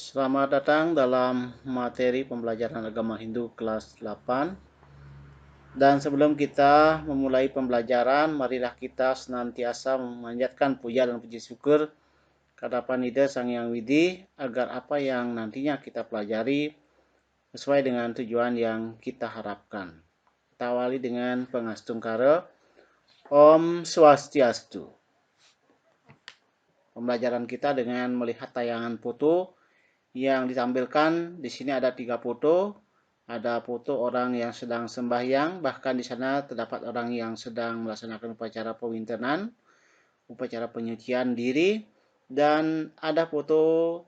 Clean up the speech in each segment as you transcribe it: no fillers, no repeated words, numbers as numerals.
Selamat datang dalam materi pembelajaran agama Hindu kelas 8. Dan sebelum kita memulai pembelajaran, marilah kita senantiasa memanjatkan puja dan puji syukur kehadapan Ida Sang Hyang Widi agar apa yang nantinya kita pelajari sesuai dengan tujuan yang kita harapkan. Kita awali dengan pengastungkara Om Swastiastu. Pembelajaran kita dengan melihat tayangan foto yang ditampilkan. Di sini ada 3 foto. Ada foto orang yang sedang sembahyang, bahkan di sana terdapat orang yang sedang melaksanakan upacara pewintenan, upacara penyucian diri, dan ada foto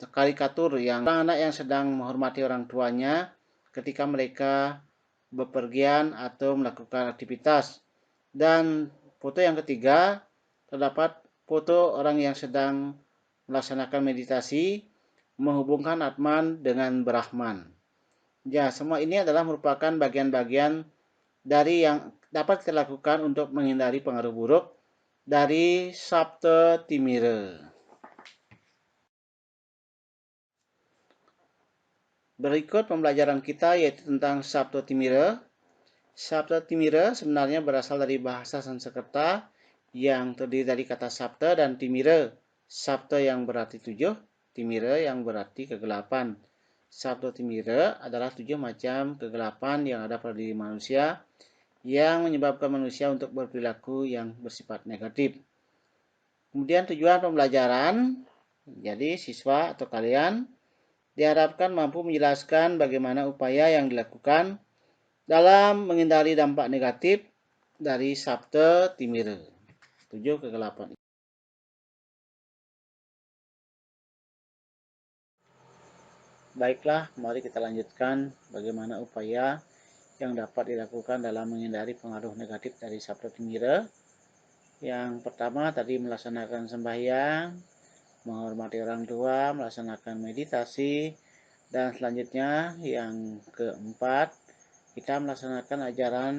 karikatur yang anak-anak yang sedang menghormati orang tuanya ketika mereka bepergian atau melakukan aktivitas. Dan foto yang ketiga terdapat foto orang yang sedang melaksanakan meditasi menghubungkan Atman dengan Brahman. Ya, semua ini adalah merupakan bagian-bagian dari yang dapat kita lakukan untuk menghindari pengaruh buruk dari Sapta Timira. Berikut pembelajaran kita yaitu tentang Sapta Timira. Sapta Timira sebenarnya berasal dari bahasa Sanskerta yang terdiri dari kata Sapta dan Timira. Sapta yang berarti 7, Timira yang berarti kegelapan. Sapta Timira adalah 7 macam kegelapan yang ada pada diri manusia yang menyebabkan manusia untuk berperilaku yang bersifat negatif. Kemudian tujuan pembelajaran, jadi siswa atau kalian diharapkan mampu menjelaskan bagaimana upaya yang dilakukan dalam menghindari dampak negatif dari Sapta Timira, 7 kegelapan. Baiklah, mari kita lanjutkan bagaimana upaya yang dapat dilakukan dalam menghindari pengaruh negatif dari Sapta Timira. Yang pertama tadi melaksanakan sembahyang, menghormati orang tua, melaksanakan meditasi, dan selanjutnya yang keempat kita melaksanakan ajaran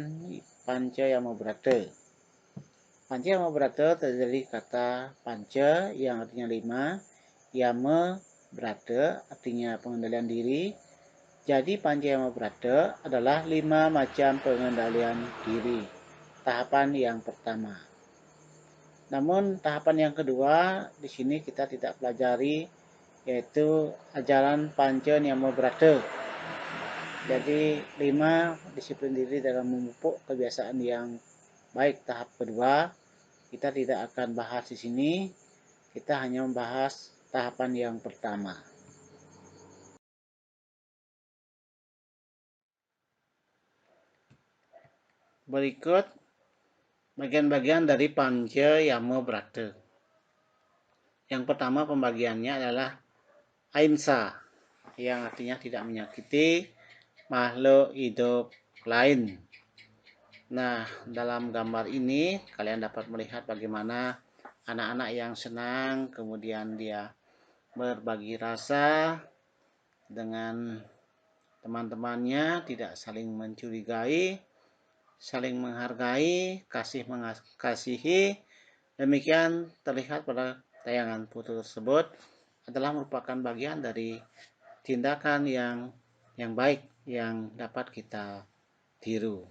Panca Yama Brata. Panca Yama Brata terdiri dari kata Panca yang artinya 5, Yama Brata artinya pengendalian diri. Jadi Panca Yama Brata adalah 5 macam pengendalian diri. Tahapan yang pertama. Namun tahapan yang kedua di sini kita tidak pelajari, yaitu ajaran Panca Yama Brata. Jadi 5 disiplin diri dalam memupuk kebiasaan yang baik. Tahap kedua kita tidak akan bahas di sini. Kita hanya membahas tahapan yang pertama. Berikut bagian-bagian dari Panca Yama Brata. Yang pertama pembagiannya adalah Ahimsa, yang artinya tidak menyakiti makhluk hidup lain. Nah, dalam gambar ini kalian dapat melihat bagaimana anak-anak yang senang, kemudian dia berbagi rasa dengan teman-temannya, tidak saling mencurigai, saling menghargai, kasih mengasihi. Demikian terlihat pada tayangan foto tersebut adalah merupakan bagian dari tindakan yang baik yang dapat kita tiru.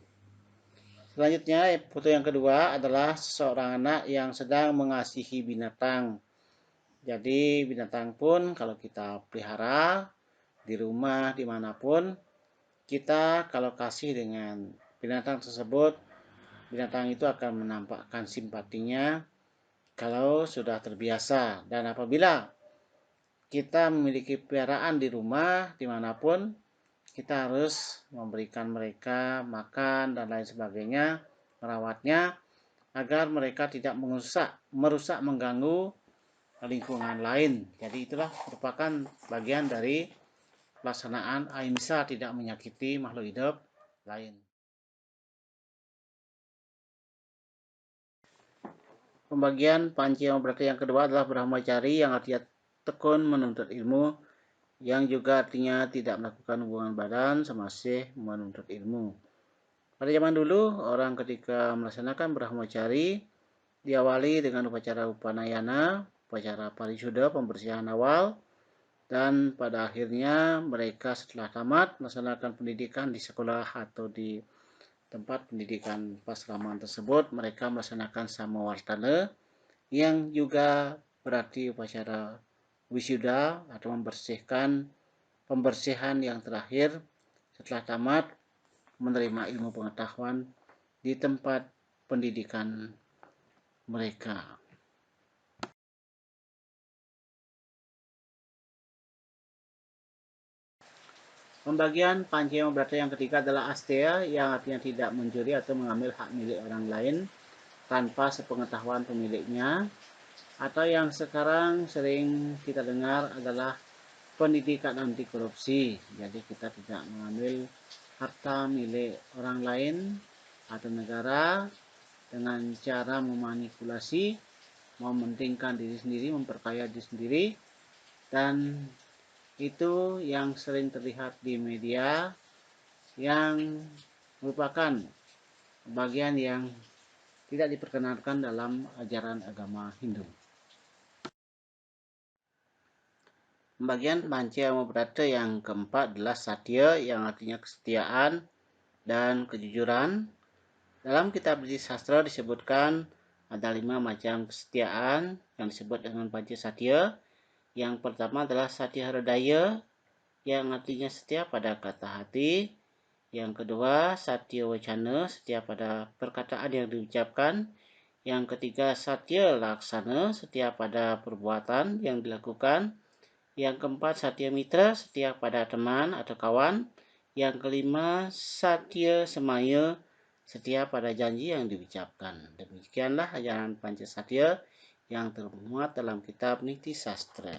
Selanjutnya foto yang kedua adalah seorang anak yang sedang mengasihi binatang. Jadi binatang pun kalau kita pelihara di rumah dimanapun, kita kalau kasih dengan binatang tersebut, binatang itu akan menampakkan simpatinya kalau sudah terbiasa. Dan apabila kita memiliki peliharaan di rumah dimanapun, kita harus memberikan mereka makan dan lain sebagainya, merawatnya agar mereka tidak merusak mengganggu lingkungan lain. Jadi itulah merupakan bagian dari pelaksanaan ahimsa, tidak menyakiti makhluk hidup lain. Pembagian Panca Yama Brata yang kedua adalah Brahmacari, yang artinya tekun menuntut ilmu, yang juga artinya tidak melakukan hubungan badan semasih menuntut ilmu. Pada zaman dulu, orang ketika melaksanakan Brahmacari diawali dengan upacara Upanayana, upacara Parisuddha, pembersihan awal, dan pada akhirnya mereka setelah tamat melaksanakan pendidikan di sekolah atau di tempat pendidikan pasraman tersebut, mereka melaksanakan samawartana yang juga berarti upacara wisuda atau membersihkan pembersihan yang terakhir setelah tamat menerima ilmu pengetahuan di tempat pendidikan mereka. Pembagian Pancema Brata yang ketiga adalah Astea, yang artinya tidak mencuri atau mengambil hak milik orang lain tanpa sepengetahuan pemiliknya, atau yang sekarang sering kita dengar adalah pendidikan anti korupsi. Jadi kita tidak mengambil harta milik orang lain atau negara dengan cara memanipulasi, mementingkan diri sendiri, memperkaya diri sendiri, dan itu yang sering terlihat di media yang merupakan bagian yang tidak diperkenankan dalam ajaran agama Hindu. Pembagian Pancema Brata yang keempat adalah Satya, yang artinya kesetiaan dan kejujuran. Dalam kitab sastra disebutkan ada 5 macam kesetiaan yang disebut dengan Panca Satya. Yang pertama adalah Satya Hridaya, yang artinya setia pada kata hati. Yang kedua, Satya Wacana, setia pada perkataan yang diucapkan. Yang ketiga, Satya Laksana, setia pada perbuatan yang dilakukan. Yang keempat, Satya Mitra, setia pada teman atau kawan. Yang kelima, Satya Semaya, setia pada janji yang diucapkan. Demikianlah ajaran Pancasatya yang termuat dalam kitab Niti Sastra.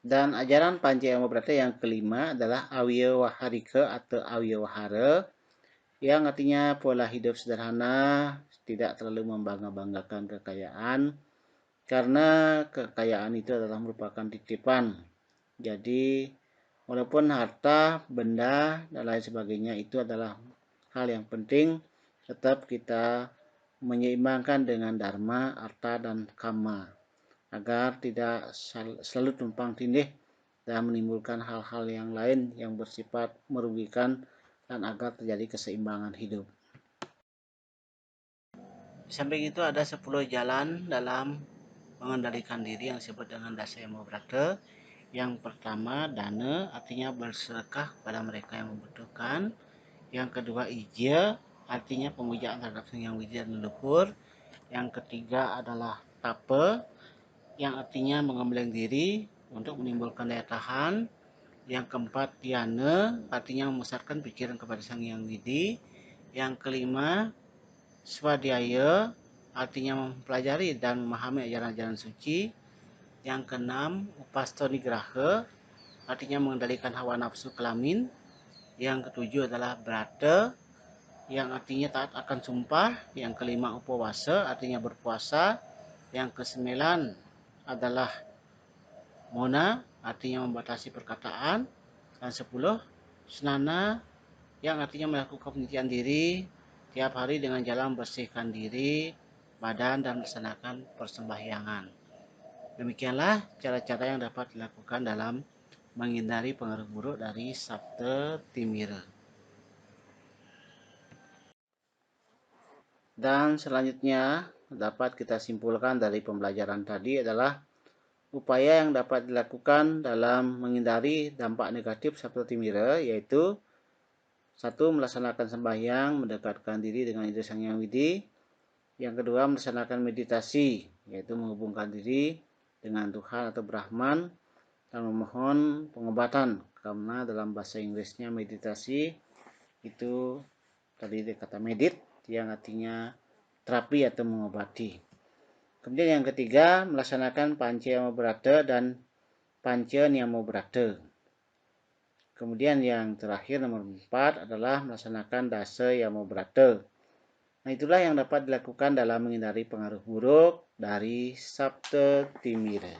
Dan ajaran Pancasila Brata yang kelima adalah Awyawaharika atau Awyawahara, yang artinya pola hidup sederhana, tidak terlalu membangga-banggakan kekayaan, karena kekayaan itu adalah merupakan titipan. Jadi walaupun harta, benda, dan lain sebagainya itu adalah hal yang penting, tetap kita menyeimbangkan dengan dharma, arta, dan kama, agar tidak selalu tumpang tindih dan menimbulkan hal-hal yang lain yang bersifat merugikan, dan agar terjadi keseimbangan hidup. Di samping itu ada 10 jalan dalam mengendalikan diri yang disebut dengan Dasayama Brata. Yang pertama, dana, artinya bersedekah kepada mereka yang membutuhkan. Yang kedua, ija, artinya pemujaan terhadap Sang Hyang Widi dan leluhur. Yang ketiga adalah tapa, yang artinya mengembleng diri untuk menimbulkan daya tahan. Yang keempat, dhyana, artinya memusatkan pikiran kepada Sang Hyang Widi. Yang kelima, swadhyaya, artinya mempelajari dan memahami ajaran-ajaran suci. Yang keenam, upastanigraha, artinya mengendalikan hawa nafsu kelamin. Yang ketujuh adalah brata, yang artinya taat akan sumpah. Yang kelima, upawasa, artinya berpuasa. Yang kesembilan adalah mona, artinya membatasi perkataan. Dan 10, snana, yang artinya melakukan pencucian diri tiap hari dengan jalan membersihkan diri, badan, dan melaksanakan persembahyangan. Demikianlah cara-cara yang dapat dilakukan dalam menghindari pengaruh buruk dari Sabta Timira. Dan selanjutnya dapat kita simpulkan dari pembelajaran tadi adalah upaya yang dapat dilakukan dalam menghindari dampak negatif Sabta Timira, yaitu 1. Melaksanakan sembahyang, mendekatkan diri dengan ide Sang Hyang Widi. Yang kedua, melaksanakan meditasi, yaitu menghubungkan diri dengan Tuhan atau Brahman dan memohon pengobatan, karena dalam bahasa Inggrisnya meditasi itu tadi kata medit, yang artinya terapi atau mengobati. Kemudian yang ketiga, melaksanakan Pancema Brata dan Panca Niyama Brata. Kemudian yang terakhir nomor 4 adalah melaksanakan Dasa Yama Brata. Nah, itulah yang dapat dilakukan dalam menghindari pengaruh buruk dari Sabta Timira.